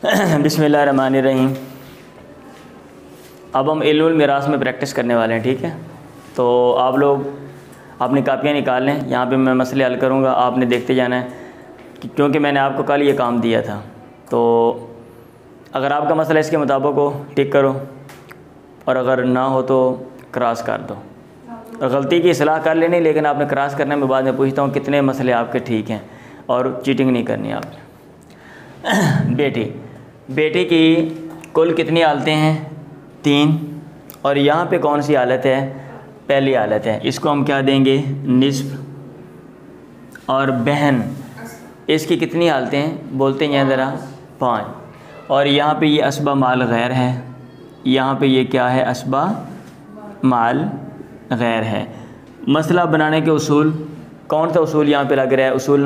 बिस्मिल्लाहिर्रहमानिर्रहीम। अब हम इल्मुल मिरास में प्रैक्टिस करने वाले हैं, ठीक है। तो आप लोग अपनी कापियाँ निकाल लें, यहाँ पे मैं मसले हल करूँगा, आपने देखते जाना है क्योंकि मैंने आपको कल ये काम दिया था। तो अगर आपका मसला इसके मुताबिक हो टिक करो, और अगर ना हो तो क्रॉस कर दो। और गलती की इस्लाह कर लेनी, लेकिन आपने क्रॉस करने में बाद में पूछता हूँ कितने मसले आपके ठीक हैं, और चीटिंग नहीं करनी आपने। बेटी की कुल कितनी हालतें हैं? 3। और यहाँ पे कौन सी हालत है? पहली हालत है। इसको हम क्या देंगे? निस्फ। और बहन, इसकी कितनी हालतें हैं बोलते हैं ज़रा? 5। और यहाँ पे ये असबा माल गैर है, यहाँ पे ये क्या है? असबा माल गैर है। मसला बनाने के उसूल, कौन सा उसूल यहाँ पे लग रहा है? उसूल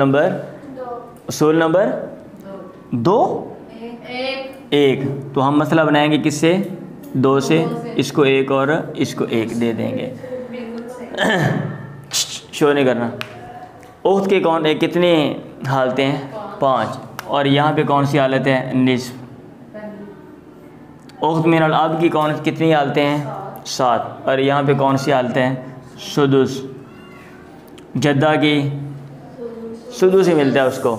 नंबर 2 1। तो हम मसला बनाएंगे किससे? 2 से। इसको 1 और इसको 1 दे देंगे। शो नहीं करना। उख्त के कौन कितनी हालतें हैं? 5। और यहाँ पे कौन सी हालत है? निस्फ। उख्त मिनल अब की कितनी हालतें हैं? 7। और यहाँ पे कौन सी हालतें हैं? सुदुस। जद्दा की सुदुस ही मिलता है उसको।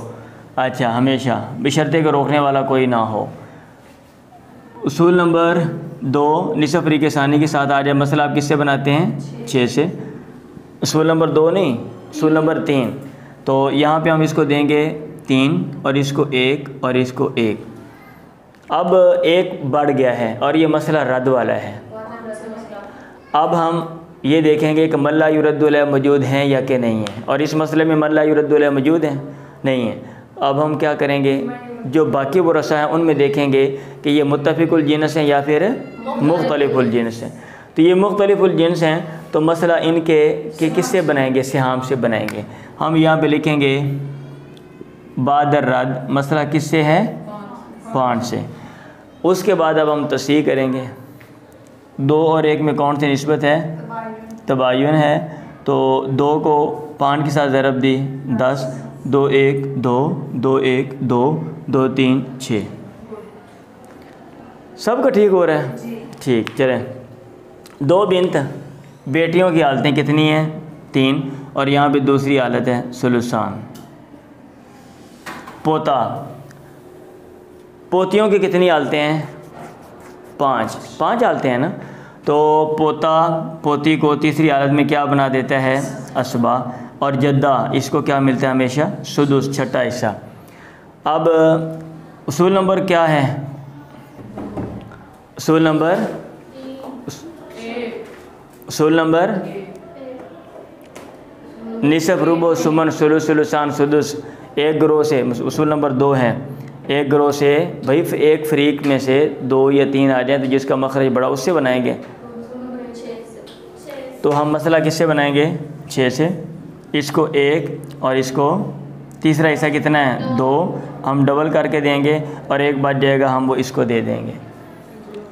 अच्छा, हमेशा बशर्ते को रोकने वाला कोई ना हो। उसूल नंबर 2 निसफ फरीक़े सानी के साथ आ जाए। मसला आप किससे बनाते हैं? 6 से। उसूल नंबर 2 नहीं, उसूल नंबर 3। तो यहाँ पे हम इसको देंगे 3 और इसको 1 और इसको 1। अब 1 बढ़ गया है और ये मसला रद्द वाला है। अब हम ये देखेंगे कि मल्ला युरद्दुल मौजूद हैं या कि नहीं है, और इस मसले में मल्ला युरद्दुल मौजूद हैं, नहीं है। अब हम क्या करेंगे? जो बाकी वरसा हैं उनमें देखेंगे कि ये मुत्तफ़िकुल जिन्स हैं या फिर मुख्तलिफुल जिन्स हैं। तो ये मुख्तलिफुल जिन्स हैं तो मसला इनके कि किससे बनाएंगे? सिहाम से बनाएंगे। हम यहाँ पे लिखेंगे बादर रद्द, मसला किससे है? 5 से। उसके बाद अब हम तस्हीह करेंगे। 2 और 1 में कौन सी निस्बत है? तबायुन है। तो 2 को 5 के साथ ज़रब दी 10, 2 1 2 2 1 2 2 3 6। सबका ठीक हो रहा है? ठीक। चलें, 2 बिन्त बेटियों की हालतें कितनी हैं? 3। और यहाँ पे दूसरी हालत है सुलुसान। पोतियों की कितनी हालतें हैं? 5 हालतें हैं ना। तो पोती को तीसरी हालत में क्या बना देता है? असबा। और जद्दा, इसको क्या मिलता है हमेशा? सुदुस, छठा हिस्सा। अब उसूल नंबर क्या है? उसूल नंबर निसफ रुबो सुमन सुलुस सुलुसान सुदुस। एक ग्रोह से, उसूल नंबर 2 है। एक ग्रोह से भाई एक फरीक में से 2 या 3 आ जाए तो जिसका मखरज बड़ा उससे बनाएंगे। तो हम मसला किससे बनाएंगे? 6 से। इसको 1 और इसको तीसरा हिस्सा कितना है? 2। हम डबल करके देंगे और 1 बच जाएगा, हम वो इसको दे देंगे।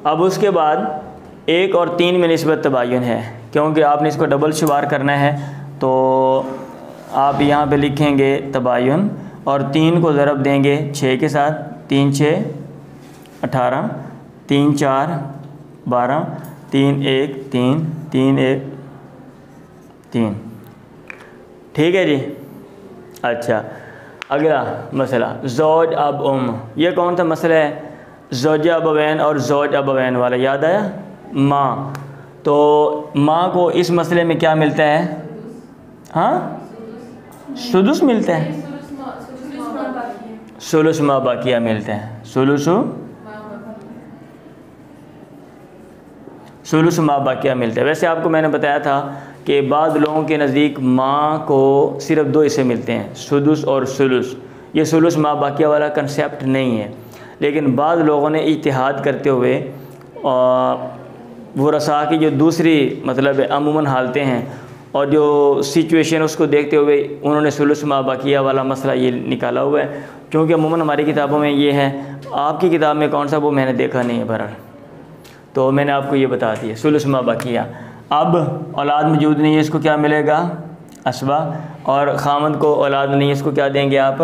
अब उसके बाद 1 और 3 में निस्बत तबायुन है, क्योंकि आपने इसको डबल शुमार करना है। तो आप यहाँ पे लिखेंगे तबायुन और 3 को ज़रब देंगे 6 के साथ। 3 6 18, 3 4 12, 3 1 3, 3 1 3। ठीक है जी। अच्छा, अगला मसला ज़ौज अब ये कौन सा मसला है? ज़ौज अबवैन और ज़ौज अबवैन वाला याद आया? माँ। तो माँ को इस मसले में क्या मिलता है? हाँ, सुदुस मिलता है। सुलुस मा बाकिया मिलते हैं। सुलुस मा बाकिया मिलता है। वैसे आपको मैंने बताया था कि बाद लोगों के नज़दीक माँ को सिर्फ 2 हिस्से मिलते हैं, सुदुस और सुलुस। ये सुलुस मा बाकिया वाला कंसेप्ट नहीं है, लेकिन बाद लोगों ने इत्तिहाद करते हुए वो रसा की जो दूसरी मतलब अमूमन हालतें हैं और जो सिचुएशन उसको देखते हुए उन्होंने सुलुस मा बाकिया वाला मसला ये निकाला हुआ है। क्योंकि अमूमन हमारी किताबों में ये है, आपकी किताब में कौन सा वो मैंने देखा नहीं है बहरहाल, तो मैंने आपको ये बता दिया सुलुस मा बाकिया। अब औलाद मौजूद नहीं है, इसको क्या मिलेगा? असबा। और खामद को औलाद नहीं है, इसको क्या देंगे आप?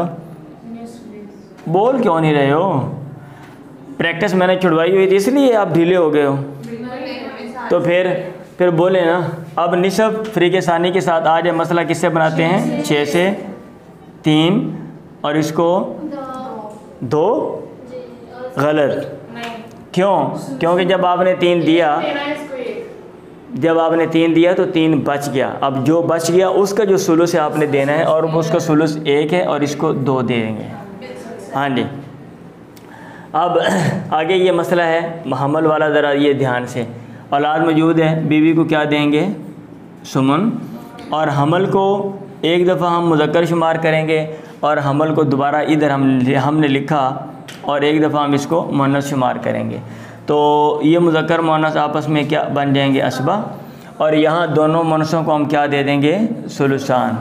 बोल क्यों नहीं रहे हो? प्रैक्टिस मैंने छुड़वाई हुई थी इसलिए आप ढीले हो गए हो। तो फिर बोले ना, अब निसब फ़रीक़े सानी के साथ आ जाए, मसला किससे बनाते हैं? 6 से 3 और इसको 2 गलत। क्यों? क्योंकि जब आपने 3 दिया तो 3 बच गया। अब जो बच गया उसका जो सुलुस है आपने देना है, और उसका सुलुस 1 है और इसको 2 देंगे। हाँ जी। अब आगे ये मसला है हमल वाला, ज़रा ये ध्यान से। औलाद मौजूद है, बीवी को क्या देंगे? सुमन। और हमल को एक दफ़ा हम मुज़क्कर शुमार करेंगे और हमल को दोबारा इधर हमने लिखा और एक दफ़ा हम इसको मुअन्नस शुमार करेंगे। तो ये मुज़क्कर मुअन्नस आपस में क्या बन जाएंगे? असबा। और यहाँ दोनों मुअन्नसों को हम क्या दे देंगे? सुलुसान।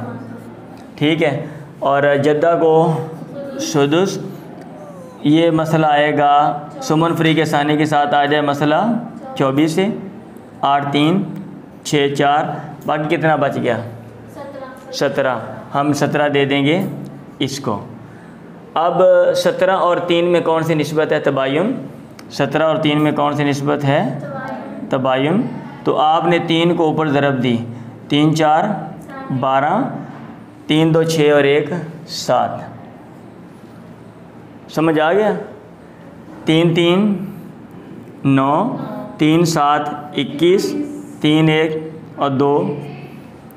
ठीक है। और जद्दा को सुदुस। ये मसला आएगा सुमन फ़रीक़े सानी के साथ आ जाए मसला 24 से 8 3 6 4, बाकी कितना बच गया? 17। हम 17 दे देंगे इसको। अब 17 और 3 में कौन सी निस्बत है? तबायुन। 17 और 3 में कौन सी निस्बत है? तबायुन। तो आपने 3 को ऊपर ज़रब दी, 3 4 12, 3 2 6 और 1 7। समझ आ गया? 3 3 9, 3 7 21, 3 1 और 2,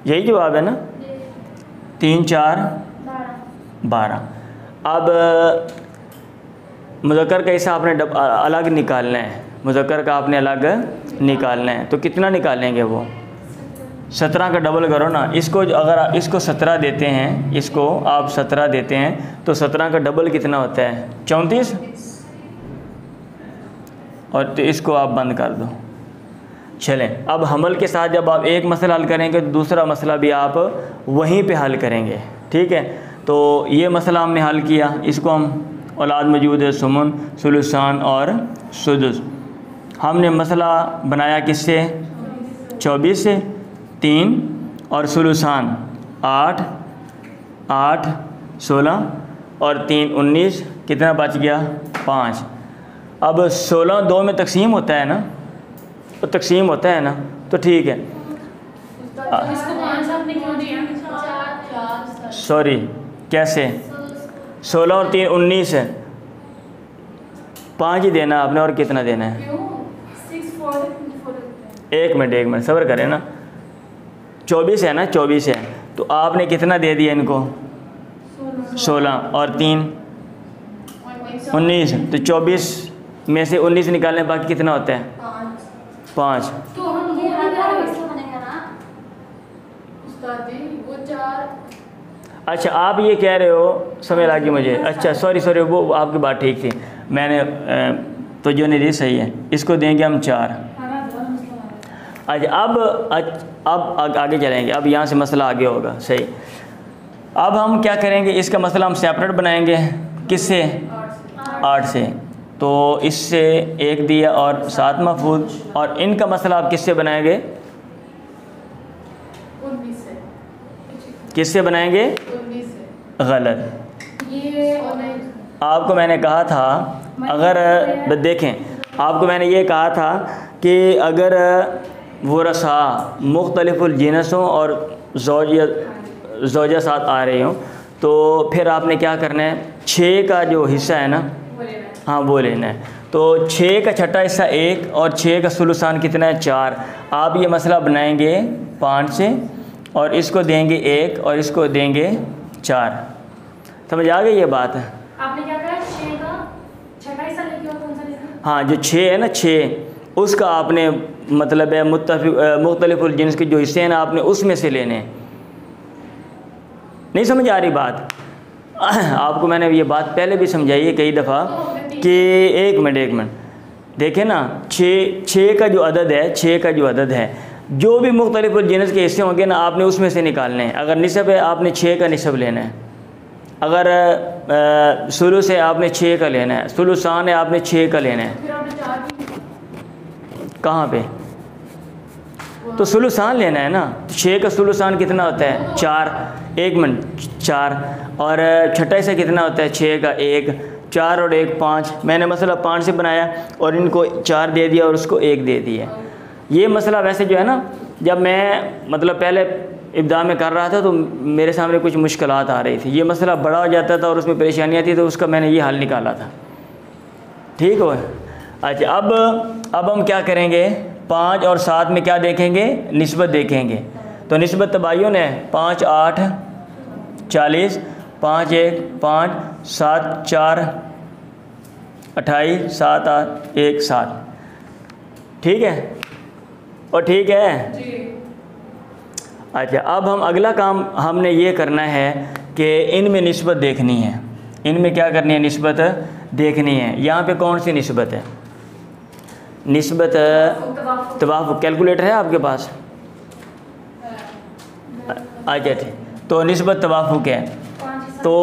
यही जवाब है ना? 3 4 12। अब मुज़क्कर का हिस्सा आपने अलग निकालना है, मुज़क्कर का आपने अलग निकालना है। तो कितना निकालेंगे? वो 17 का डबल करो ना। इसको अगर आप इसको 17 देते हैं, इसको आप 17 देते हैं तो 17 का डबल कितना होता है? 34। और तो इसको आप बंद कर दो। चलें, अब हमल के साथ जब आप एक मसला हल करेंगे तो दूसरा मसला भी आप वहीं पे हल करेंगे। ठीक है। तो ये मसला हमने हल किया, इसको हम औलाद मौजूद है, सुमन, सुलुसान और सुदुस। हमने मसला बनाया किससे? 24 से 3 और सुलुसान 8 8 16 और 3 19, कितना बच गया? 5। अब 16 2 में तकसीम होता है ना, तो तकसीम होता है ना, तो ठीक है। सॉरी, कैसे? 16 और 3 19 है, 5 ही देना आपने। और कितना देना है? 1 मिनट सब्र करें ना। 24 है ना, 24 है, तो आपने कितना दे दिया इनको? 16 और 3 19, तो 24 में से 19 निकालने बाकी कितना होता है? 5। अच्छा, आप ये कह रहे हो, समझ लगी मुझे। अच्छा सॉरी, वो आपकी बात ठीक थी, मैंने तो जो नहीं दी, सही है। इसको देंगे हम 4। अच्छा, अब आगे चलेंगे। अब यहाँ से मसला आगे होगा, सही। अब हम क्या करेंगे? इसका मसला हम सेपरेट बनाएंगे। किससे? 8 से। तो इससे 1 दिया और 7 महफूज। और इनका मसला आप किससे बनाएंगे? 19 से। किससे बनाएंगे? 19 से। गलत। ये आपको मैंने कहा था, अगर देखें, आपको मैंने ये कहा था कि अगर वो रसा मुख्तलिफुल जिनसों और ज़ौजा साथ आ रही हों, तो फिर आपने क्या करना है? 6 का जो हिस्सा है ना, हाँ वो लेना है। तो 6 का छठा हिस्सा 1 और 6 का सुलुसान कितना है? 4। आप ये मसला बनाएंगे 5 से और इसको देंगे 1 और इसको देंगे 4। समझ आ गई ये बात? आपने क्या कहा? 6 का छठा हिस्सा लेके और कौन सा लेना? हाँ, जो 6 है ना, 6 उसका आपने मतलब है मुख्तलिफुल जिन्स के जो हिस्से हैं ना, आपने उसमें से लेने हैं। नहीं समझ आ रही बात? आपको मैंने ये बात पहले भी समझाई है कई दफ़ा कि एक मिनट देखें ना, 6 का जो अदद है, 6 का जो अदद है, जो भी मुख्तलिफुल जिन्स के हिस्से होंगे ना, आपने उसमें से निकालने हैं। अगर निसब है, आपने 6 का निसब लेना है। अगर सुलुस है, आपने 6 का लेना है। सुलुसान है, आपने 6 का लेना है। कहाँ पे? तो सुलुसान लेना है ना। 6 का सुलुसान कितना होता है? 4। 1 मिनट, 4। और छठा हिस्सा कितना होता है? 6 का 1। 4 और 1 5, मैंने मसला 5 से बनाया और इनको 4 दे दिया और उसको 1 दे दिया। ये मसला वैसे जो है ना, जब मैं मतलब पहले इब्दा में कर रहा था तो मेरे सामने कुछ मुश्किलात आ रही थी, ये मसला बड़ा हो जाता था और उसमें परेशानियाँ थी, तो उसका मैंने ये हल निकाला था। ठीक हो? अच्छा, अब हम क्या करेंगे, 5 और 7 में क्या देखेंगे, निस्बत देखेंगे। तो निस्बत तबायुन है, 5 8 40, 5 1 5, 7 4 28, 7 8 1 7। ठीक है? और ठीक है जी। अच्छा, अब हम अगला काम हमने ये करना है कि इनमें निस्बत देखनी है। इनमें क्या करनी है, निस्बत देखनी है। यहाँ पे कौन सी निस्बत है, निस्बत तवाफुक। कैलकुलेटर है आपके पास? अच्छा ठीक, तो निस्बत तवाफुक है। तो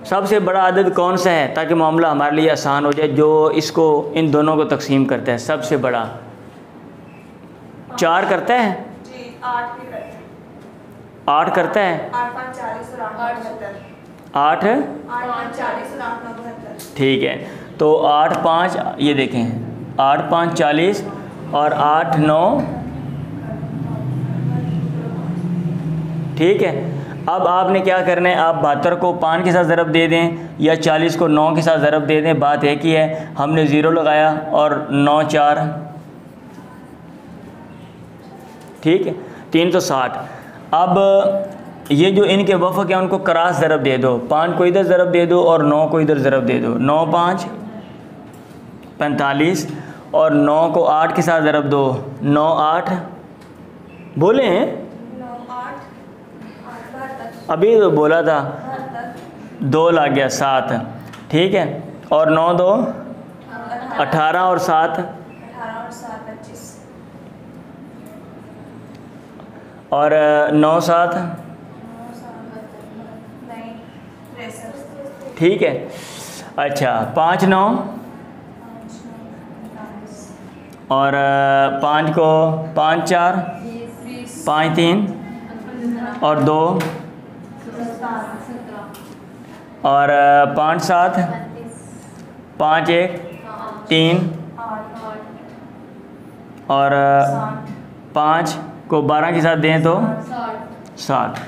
सबसे बड़ा अदद कौन सा है, ताकि मामला हमारे लिए आसान हो जाए, जो इसको इन दोनों को तकसीम करता है? सबसे बड़ा 4 करता है जी, 8 भी करते हैं। 8 करता है, 8 5 40 और 8 9 8 72। 8 5 40 और 8 9 72। ठीक है। तो 8 5, ये देखें, 8 5 40 और 8 9, ठीक है। अब आपने क्या करना है, आप 72 को 5 के साथ ज़रब दे दें या 40 को 9 के साथ ज़रब दे दें, बात एक ही है। हमने 0 लगाया और 9 4, ठीक है, 360। अब ये जो इनके वफ़क है उनको क्रॉस ज़रब दे दो, 5 को इधर ज़रब दे दो और 9 को इधर ज़रब दे दो। 9 5 45 और 9 को 8 के साथ ज़रब दो, 9 8, बोले हैं 9 8 8 72। अभी तो बोला था, 72 2 लग गया 7, ठीक है। और 9 2 18 और 7 18 और 7 25 और 9 7, 9 7 नहीं 63। ठीक है। अच्छा, 5 9 5 9 और 5 को 5 4 20 5 3 और 2 और 5 7 5 1 3 और 5 को 12 के साथ दें तो 60।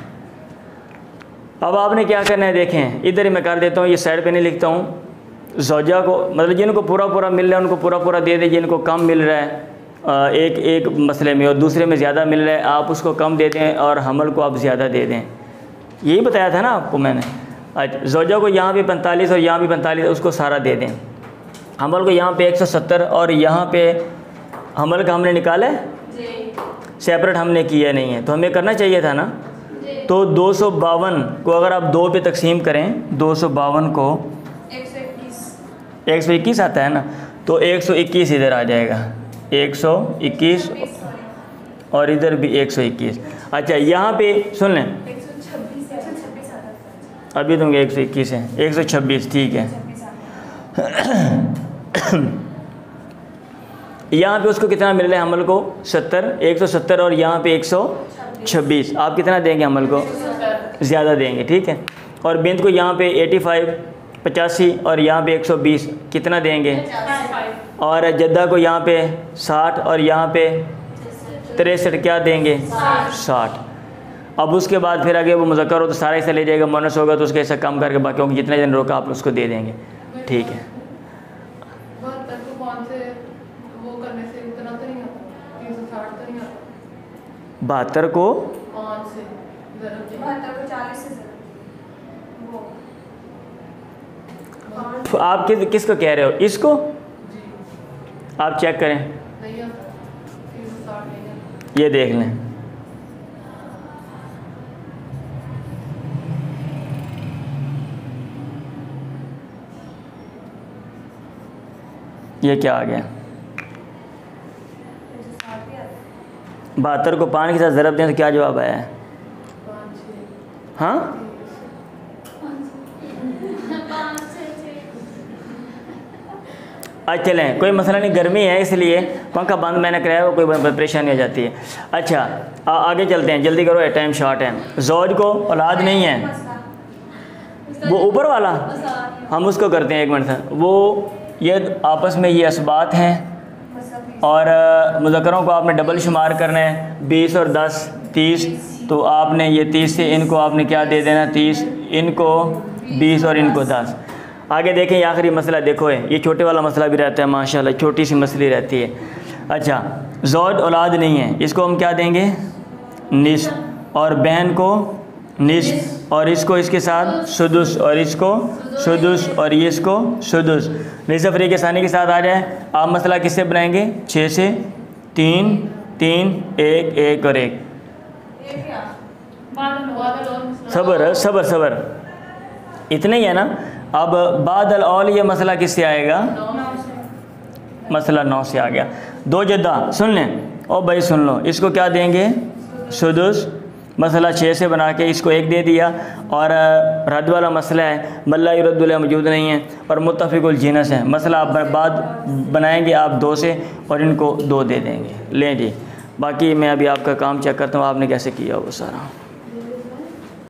अब आपने क्या करना है, देखें इधर ही मैं कर देता हूँ, ये साइड पे नहीं लिखता हूँ। ज़ौजा को मतलब जिनको पूरा पूरा मिल रहा है उनको पूरा पूरा दे दें, जिनको कम मिल रहा है एक मसले में और दूसरे में ज़्यादा मिल रहा है, आप उसको कम दे दें और हमल को आप ज़्यादा दे दें। यही बताया था ना आपको मैंने। अच्छा, ज़ौजा को यहाँ भी 45 और यहाँ भी 45, उसको सारा दे दें। हमल को यहाँ पे 170 और यहाँ पे हमल का हमने निकाला है, सेपरेट हमने किया नहीं है, तो हमें करना चाहिए था ना। तो 252 को अगर आप 2 पे तकसीम करें, 252 को 121 आता है ना, तो 121 इधर आ जाएगा, 121 और इधर भी 121। अच्छा, यहाँ पे सुन लें, 126 अभी दूँगे 121 है, 126, ठीक है। यहाँ पे उसको कितना मिल रहा है हमल को, 70, 170 और यहाँ पे 126। आप कितना देंगे हमल को, ज़्यादा देंगे, ठीक है। और बिंद को यहाँ पे 85 85 और यहाँ पे 120 कितना देंगे, और जद्दा को यहाँ पे 60 और यहाँ पे 63 क्या देंगे, 60। अब उसके बाद फिर आगे वो मुज़क्कर हो तो सारा हिस्सा ले जाएगा, मुअन्नस होगा तो उसके हिस्सा कम करके बाकियों को जितने जन रोका आप उसको दे देंगे, ठीक है। 72 को 40 से तो आप किसको कह रहे हो, इसको आप चेक करें, ये देख लें। ये क्या आ गया, 72 को 5 के साथ ज़रब दें तो क्या जवाब आया है, हाँ अच्छा चलें, कोई मसला नहीं, गर्मी है इसलिए पंखा बंद मैंने कराया, कोई परेशानी हो जाती है। अच्छा आगे चलते हैं, जल्दी करो, टाइम शॉर्ट है। ज़ौज को औलाद नहीं है, वो ऊपर वाला हम उसको करते हैं, एक मिनट सर। वो ये आपस में ये असबात हैं और मुज़क्करों को आपने डबल शुमार करना है, 20 और 10 30। तो आपने ये 30 से इनको आपने क्या दे देना, 30, इनको 20 और इनको 10। आगे देखें ये आखिरी मसला देखो है, ये छोटे वाला मसला भी रहता है माशाल्लाह, छोटी सी मसली रहती है। अच्छा, ज़ौज औलाद नहीं है, इसको हम क्या देंगे, निस्फ, और बहन को निस्फ, और इसको इसके साथ सुदुस, और इसको सुदुस, और ये इसको सुदुस। निस्फ री के सानी के साथ आ जाए। आप मसला किससे बनाएंगे, 6 से 3 3 1 1 और 1। सबर सबर सबर, इतने ही है ना। अब बादल औल ये मसला किससे आएगा, मसला 9 से आ गया। 2 जद्दा सुन लें, ओ भाई सुन लो, इसको क्या देंगे, सुदुस। मसला 6 से बना के इसको 1 दे दिया। और रद्द वाला मसला है, मल्ला युरद्दुल मौजूद नहीं है और मुत्तफ़िकुल जिनस है। मसला आप बाद बनाएंगे आप 2 से, और इनको 2 दे देंगे। लें जी, बाकी मैं अभी आपका काम चेक करता हूँ आपने कैसे किया वो सारा।